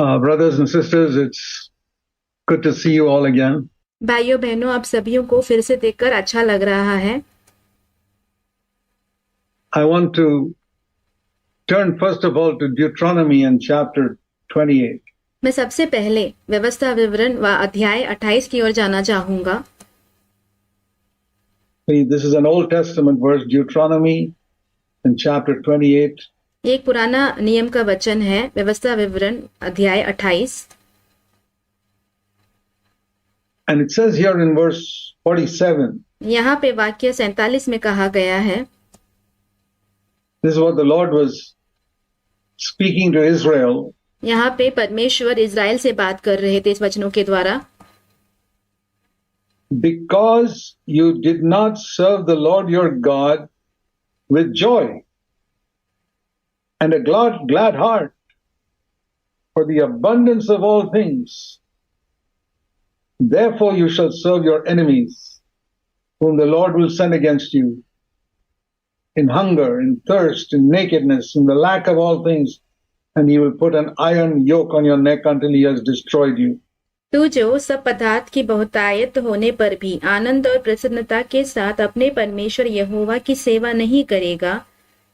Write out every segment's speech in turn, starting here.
Brothers and sisters, it's good to see you all again. भाइयों बहनों, आप सभी को फिर से देखकर अच्छा लग रहा है। I want to turn first of all to Deuteronomy and chapter 28. मैं सबसे पहले व्यवस्था विवरण व अध्याय 28 की ओर जाना चाहूंगा। This is an Old Testament verse, Deuteronomy in chapter 28. ये एक पुराना नियम का वचन है, व्यवस्था विवरण अध्याय 28। And it says here in verse 47, यहाँ पे वाक्य 47 में कहा गया है, this is what the Lord was speaking to Israel. यहाँ पे परमेश्वर इज़राइल से बात कर रहे थे इस वचनों के द्वारा। Because you did not serve the Lord your God with joy and a glad heart for the abundance of all things, therefore you shall serve your enemies, whom the Lord will send against you, in hunger, in thirst, in nakedness, in the lack of all things, and he will put an iron yoke on your neck until he has destroyed you. तू जो सब पदार्थ की बहुतायत होने पर भी आनंद और प्रसन्नता के साथ अपने परमेश्वर यहोवा की सेवा नहीं करेगा,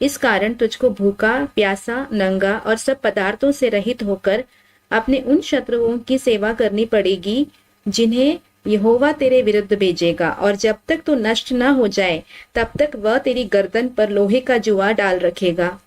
इस कारण तुझको भूखा, प्यासा, नंगा और सब पदार्थों से रहित होकर अपने उन शत्रुओं की सेवा करनी पड़ेगी जिन्हें यहोवा तेरे विरुद्ध भेजेगा, और जब तक तू नष्ट न हो जाए तब तक वह तेरी गर्दन पर लोहे का जुआ डाल रखेगा।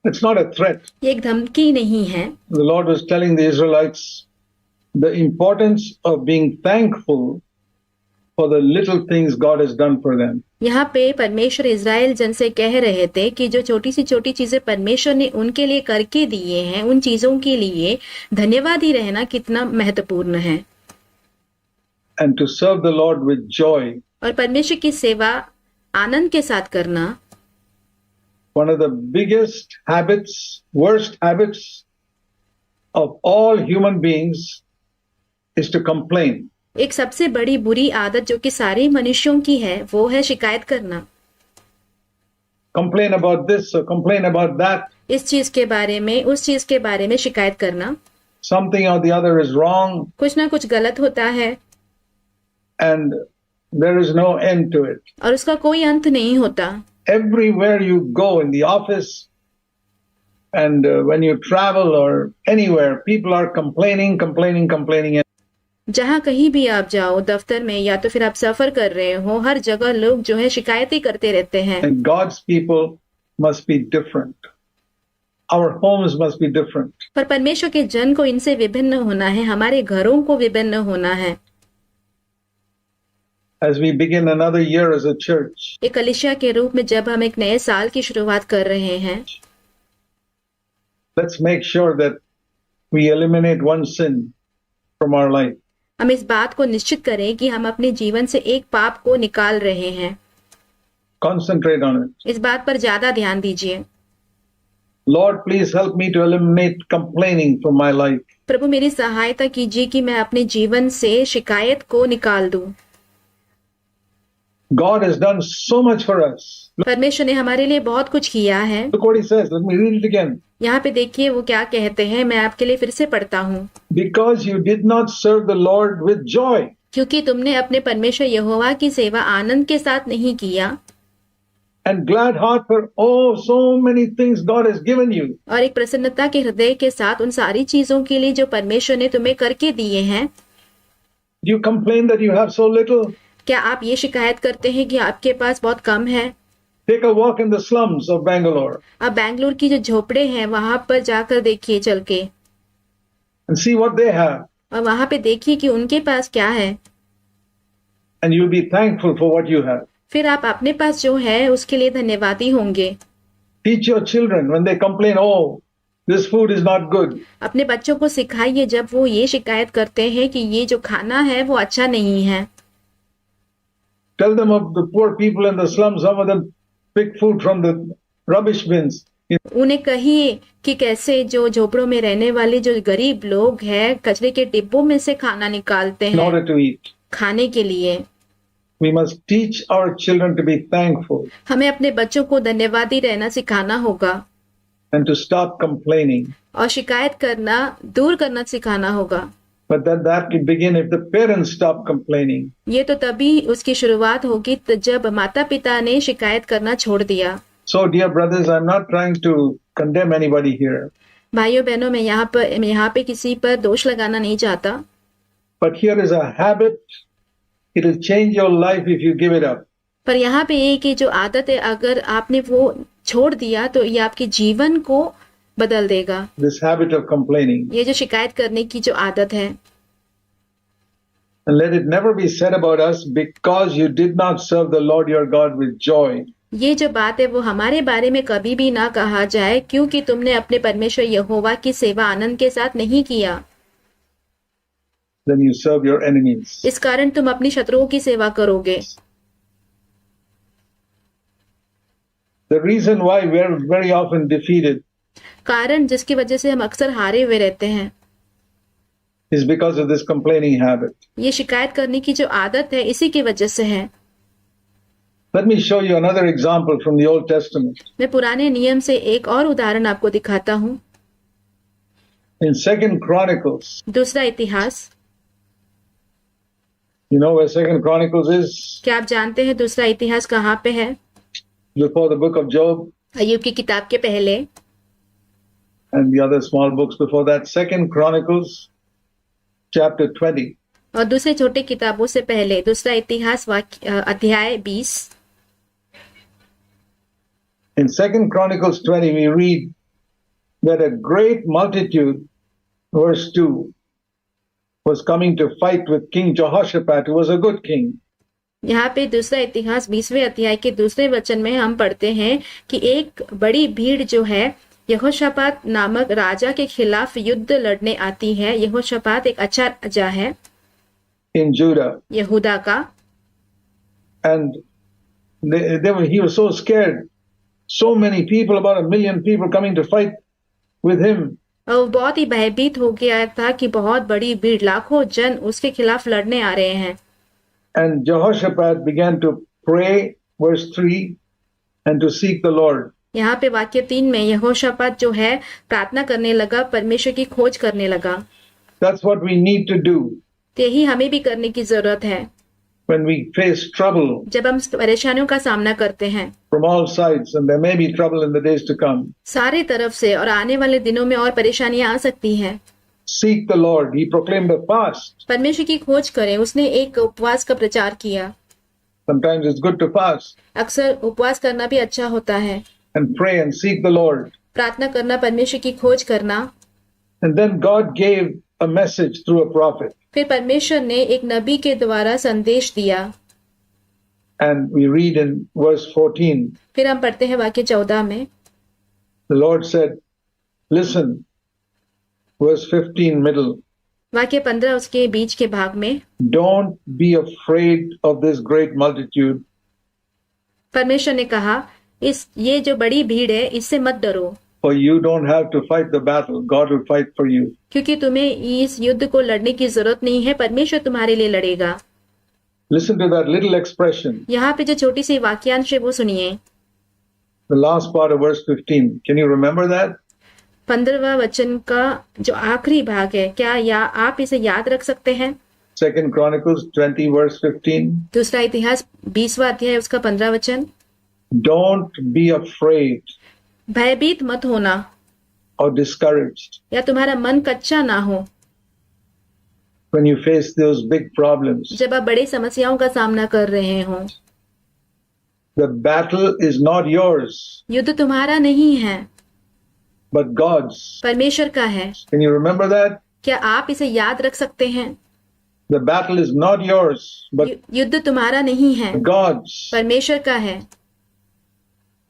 It's not a threat. ये एक धमकी नहीं है। The Lord was telling the Israelites the importance of being thankful for the little things God has done for them. यहाँ पे परमेश्वर इज़राइल जन से कह रहे थे कि जो छोटी सी छोटी चीजें परमेश्वर ने उनके लिए करके दिए हैं, उन चीजों के लिए धन्यवादी रहना कितना महत्वपूर्ण है। And to serve the Lord with joy. और परमेश्वर की सेवा आनंद के साथ करना। One of the biggest habits, worst habits of all human beings is to complain. एक सबसे बड़ी बुरी आदत जो कि सारे मनुष्यों की है, वो है शिकायत करना। Complain about this or complain about that. इस चीज के बारे में, उस चीज के बारे में शिकायत करना। Something or the other is wrong. कुछ ना कुछ गलत होता है। And there is no end to it. और उसका कोई अंत नहीं होता। Everywhere you go, in the office and when you travel or anywhere, people are complaining. जहाँ कहीं भी आप जाओ, दफ्तर में या तो फिर आप सफर कर रहे हो, हर जगह लोग जो है शिकायतें करते रहते हैं। And God's people must be different. Our homes must be different. पर परमेश्वर के जन को इनसे विभिन्न होना है, हमारे घरों को विभिन्न होना है। As we begin another year as a church, एक कलीसिया के रूप में जब हम एक नए साल की शुरुआत कर रहे हैं, let's make sure that we eliminate one sin from our life. हम इस बात को निश्चित करें कि हम अपने जीवन से एक पाप को निकाल रहे हैं। Concentrate on it. इस बात पर ज्यादा ध्यान दीजिए। Lord, please help me to eliminate complaining from my life. प्रभु मेरी सहायता कीजिए कि मैं अपने जीवन से शिकायत को निकाल दूं। God has done so much for us. परमेश्वर ने हमारे लिए बहुत कुछ किया है। Look what he says. Let me read it again. यहाँ पे देखिए वो क्या कहते हैं, मैं आपके लिए फिर से पढ़ता हूँ। Because you did not serve the Lord with joy. क्योंकि तुमने अपने परमेश्वर यहोवा की सेवा आनंद के साथ नहीं किया। And glad heart for so many things God has given you. और एक प्रसन्नता के हृदय के साथ उन सारी चीजों के लिए जो परमेश्वर ने तुम्हें करके दिए हैं। You complain that you have so little. क्या आप ये शिकायत करते हैं कि आपके पास बहुत कम है? Take a walk in the slums of Bangalore. आप बैंगलोर की जो झोपड़े हैं वहां पर जाकर देखिए चल के, and see what they have. और वहां पे देखिए कि उनके पास क्या है। And you'll be thankful for what you have. फिर आप अपने पास जो है उसके लिए धन्यवादी होंगे। Teach your children when they complain, oh, this food is not good. अपने बच्चों को सिखाइए जब वो ये शिकायत करते हैं कि ये जो खाना है वो अच्छा नहीं है। Tell them of the poor people in the slums. Some of them pick food from the rubbish bins. उन्हें कहिए कि कैसे जो झोपड़ों में रहने वाले जो गरीब लोग हैं कचरे के डिब्बों में से खाना निकालते In हैं order to eat. खाने के लिए। We must teach our children to be thankful हमें अपने बच्चों को धन्यवादी रहना सिखाना होगा and to stop complaining. और शिकायत करना दूर करना सिखाना होगा। But that can begin if the parents stop complaining. ये तो तभी उसकी शुरुआत होगी जब माता पिता ने शिकायत करना छोड़ दिया। So, dear brothers, I'm not trying to condemn anybody here. भाइयों बहनों, मैं यहाँ पे किसी पर दोष लगाना नहीं चाहता, But here is a habit. It will change your life if you give it up. पर यहाँ पे ये कि जो आदत है अगर आपने वो छोड़ दिया तो ये आपके जीवन को बदल देगा। This habit of complaining. ये जो शिकायत करने की जो आदत है, And let it never be said about us because you did not serve the Lord your God with joy. ये जो बात है वो हमारे बारे में कभी भी ना कहा जाए क्योंकि तुमने अपने परमेश्वर यहोवा की सेवा आनंद के साथ नहीं किया, Then you serve your enemies. इस कारण तुम अपनी शत्रुओं की सेवा करोगे। The reason why we are very often defeated कारण जिसकी वजह से हम अक्सर हारे हुए रहते हैं is because of this complaining habit. ये शिकायत करने की जो आदत है इसी की वजह से है। Let me show you another example from the Old Testament. मैं पुराने नियम से एक और उदाहरण आपको दिखाता हूँ। In 2 Chronicles, दूसरा इतिहास, you know where 2 Chronicles is? क्या आप जानते हैं दूसरा इतिहास कहाँ पे है? Before the book of Job अय्यूब की किताब के पहले and the other small books before that. 2 Chronicles, chapter 20. और दूसरे छोटे किताबों से पहले दूसरा इतिहास अध्याय 20। In 2 Chronicles 20, we read that a great multitude, verse 2, was coming to fight with King Jehoshaphat, who was a good king. यहाँ पे दूसरा इतिहास 20वें अध्याय के दूसरे वचन में हम पढ़ते हैं कि एक बड़ी भीड़ जो है यहोशापात नामक राजा के खिलाफ युद्ध लड़ने आती है। यहोशापात एक अच्छा राजा है In Judah. यहूदा का, And he was so scared. So many people, about 1 million people coming to fight with him. और वो बहुत ही भयभीत हो गया था कि बहुत बड़ी भीड़, लाखों जन उसके खिलाफ लड़ने आ रहे हैं। And Jehoshaphat began to pray, verse 3, and to seek the Lord. यहाँ पे वाक्य 3 में यहोशापात जो है प्रार्थना करने लगा, परमेश्वर की खोज करने लगा। That's what we need to do यही हमें भी करने की जरूरत है when we face trouble जब हम परेशानियों का सामना करते हैं from all sides, and there may be trouble in the days to come. सारे तरफ से, और आने वाले दिनों में और परेशानियां आ सकती हैं। Seek the Lord. He proclaimed a fast. परमेश्वर की खोज करें। उसने एक उपवास का प्रचार किया। Sometimes it's good to fast अक्सर उपवास करना भी अच्छा होता है, and pray and seek the Lord. प्रार्थना करना, परमेश्वर की खोज करना। And then God gave a message through a prophet. फिर परमेश्वर ने एक नबी के द्वारा संदेश दिया। And we read in verse 14, फिर हम पढ़ते हैं वाक्य 14 में, the Lord said, listen, verse 15 middle, वाक्य 15 उसके बीच के भाग में, don't be afraid of this great multitude, परमेश्वर ने कहा ये जो बड़ी भीड़ है इससे मत डरो, for you don't have to fight the battle. God will fight for you. क्योंकि तुम्हें इस युद्ध को लड़ने की जरूरत नहीं है, परमेश्वर तुम्हारे लिए लड़ेगा। Listen to that little expression, यहाँ पे जो छोटी सी वाक्यांश है वो सुनिए, the last part of verse 15. Can you remember that? 15वां वचन का जो आखिरी भाग है, क्या आप इसे याद रख सकते हैं? 2 Chronicles 20 verse 15. दूसरा इतिहास 20वां अध्याय उसका 15 वचन, Don't be afraid भयभीत मत होना or discouraged या तुम्हारा मन कच्चा ना हो when you face those big problems. जब आप बड़ी समस्याओं का सामना कर रहे हो। The battle is not yours, युद्ध तुम्हारा नहीं है but God's. परमेश्वर का है। Can you remember that? क्या आप इसे याद रख सकते हैं? The battle is not yours, but युद्ध तुम्हारा नहीं है, God's. परमेश्वर का है।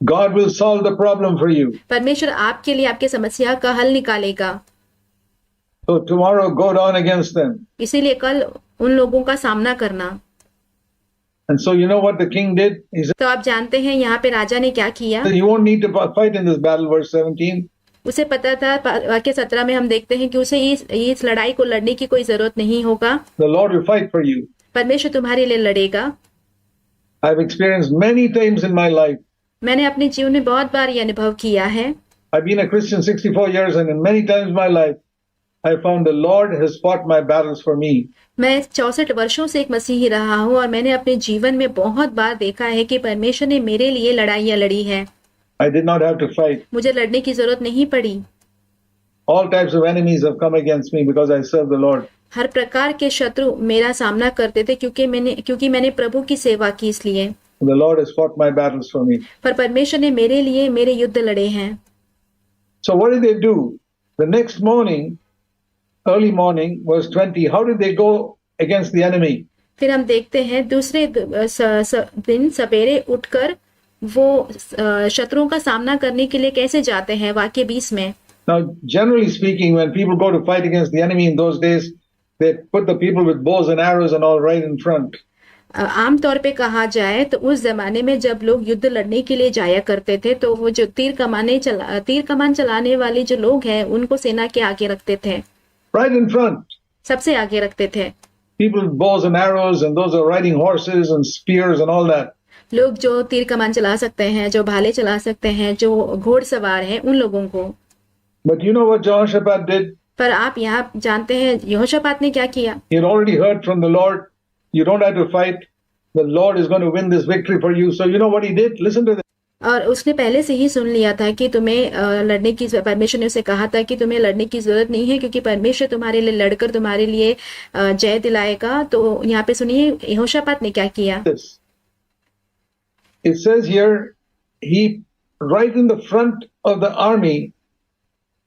God will solve the problem for you. परमेश्वर आपके लिए आपके समस्या का हल निकालेगा। So tomorrow go down against them. इसीलिए कल उन लोगों का सामना करना। And so you know what the king did? He said, तो आप जानते हैं यहाँ पे राजा ने क्या किया? you won't need to fight in this battle, verse 17. उसे पता था, वाक्य 17 में हम देखते हैं कि उसे इस लड़ाई को लड़ने की कोई जरूरत नहीं होगा, The Lord will fight for you. परमेश्वर तुम्हारे लिए लड़ेगा। I've experienced many times in my life मैंने अपने जीवन में बहुत बार ये अनुभव किया है I've been a Christian 64 years, and in many times in my life, I found the Lord has fought my battles for me. मैं 64 वर्षों से एक मसीही रहा हूँ और मैंने अपने जीवन में बहुत बार देखा है कि परमेश्वर ने मेरे लिए लड़ाइयाँ लड़ी है। I did not have to fight. मुझे लड़ने की जरूरत नहीं पड़ी। All types of enemies have come against me because I serve the Lord. हर प्रकार के शत्रु मेरा सामना करते थे क्योंकि मैंने प्रभु की सेवा की, इसलिए। The Lord has fought my battles for me. पर परमेश्वर ने मेरे लिए मेरे युद्ध लड़े हैं। So what did they do? The next morning, early morning, verse 20, how did they go against the enemy? फिर हम देखते हैं दूसरे दिन सवेरे उठकर वो शत्रुओं का सामना करने के लिए कैसे जाते हैं, वाक्य 20 में। Now, generally speaking, when people go to fight against the enemy in those days, they put the people with bows and arrows and all right in front. आम तौर पे कहा जाए तो उस जमाने में जब लोग युद्ध लड़ने के लिए जाया करते थे तो वो जो तीर कमान चलाने वाले जो लोग हैं उनको सेना के आगे रखते थे। Right in front. सबसे आगे रखते थे। People with bows and arrows, and those are riding horses and spears and all that. लोग जो तीर कमान चला सकते हैं, जो भाले चला सकते हैं, जो घोड़सवार हैं, उन लोगों को। But you know what Jehoshaphat did? पर आप यहाँ जानते हैं यहोशापात ने क्या किया? He had already heard from the Lord, you don't have to fight. The Lord is going to win this victory for you. So you know what he did? Listen to this. और उसने पहले से ही सुन लिया था कि तुम्हें लड़ने की, परमेश्वर ने उसे कहा था कि तुम्हें लड़ने की जरूरत नहीं है क्योंकि परमेश्वर तुम्हारे लिए लड़कर तुम्हारे लिए जय दिलाएगा। तो यहाँ पे सुनिए यहोशापात ने क्या किया। It says here, he right in the front of the army,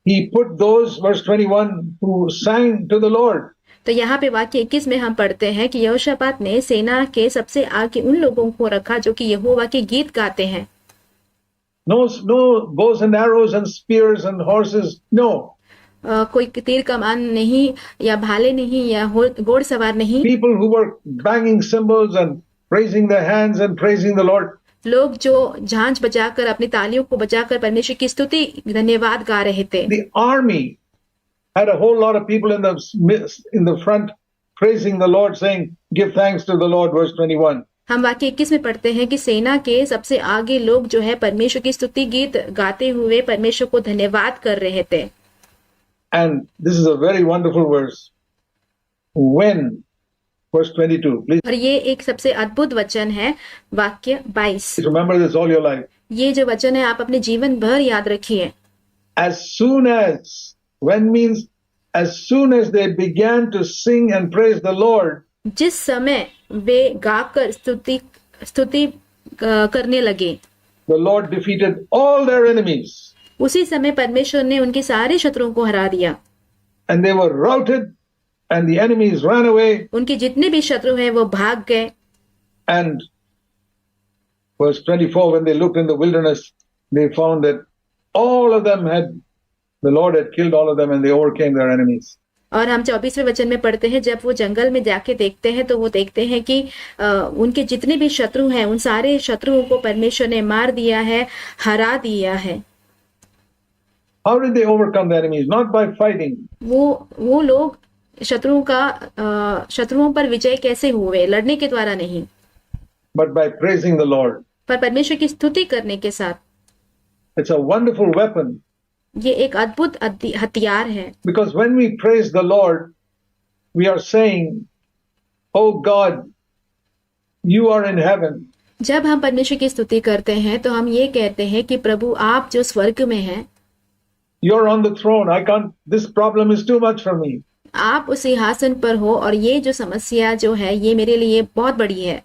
he put those, verse 21, who sang to the Lord. तो यहाँ पे वाक्य 21 में हम पढ़ते हैं कि यहोशापात ने सेना के सबसे आगे उन लोगों को रखा जो कि यहोवा के गीत गाते हैं। No bows and arrows and spears and horses, no. कोई तीर कमान नहीं या भाले नहीं या घोड़सवार नहीं। People who were banging cymbals and raising their hands and praising the Lord. लोग जो झांझ बजाकर, अपनी तालियों को बजाकर परमेश्वर की स्तुति धन्यवाद गा रहे थे। The army had a whole lot of people in the front praising the Lord, saying, "Give thanks to the Lord," verse 21. हम वाक्य 21 में पढ़ते हैं कि सेना के सबसे आगे लोग जो है परमेश्वर की स्तुति गीत गाते हुए परमेश्वर को धन्यवाद कर रहे थे। And this is a very wonderful verse. When, verse 22, please. और ये एक सबसे अद्भुत वचन है, वाक्य 22। Remember this all your life. ये जो वचन है आप अपने जीवन भर याद रखिए। As soon as, when means as soon as they began to sing and praise the Lord, जिस समय वे गाकर स्तुति करने लगे, the Lord defeated all their enemies. उसी समय परमेश्वर ने उनके सारे शत्रुओं को हरा दिया। And they were routed and the enemies ran away. उनके जितने भी शत्रु हैं वो भाग गए। And verse 24, when they looked in the wilderness, they found that all of them the Lord had killed all of them and they overcame their enemies. और हम 24वें वचन में पढ़ते हैं, जब वो जंगल में जाके देखते हैं तो वो देखते हैं कि उनके जितने भी शत्रु हैं उन सारे शत्रुओं को परमेश्वर ने मार दिया है, हरा दिया है। How did they overcome the enemies? Not by fighting. वो लोग शत्रुओं पर विजय कैसे हुए? लड़ने के द्वारा नहीं, but by praising the Lord. पर परमेश्वर की स्तुति करने के साथ। It's a wonderful weapon. ये एक अद्भुत हथियार है। Because when we praise the Lord, we are saying, "Oh God, you are in heaven." जब हम परमेश्वर की स्तुति करते हैं तो हम ये कहते हैं कि प्रभु आप जो स्वर्ग में हैं, You're on the throne. This problem is too much for me. आप उस सिंहासन पर हो और ये जो समस्या जो है ये मेरे लिए बहुत बड़ी है।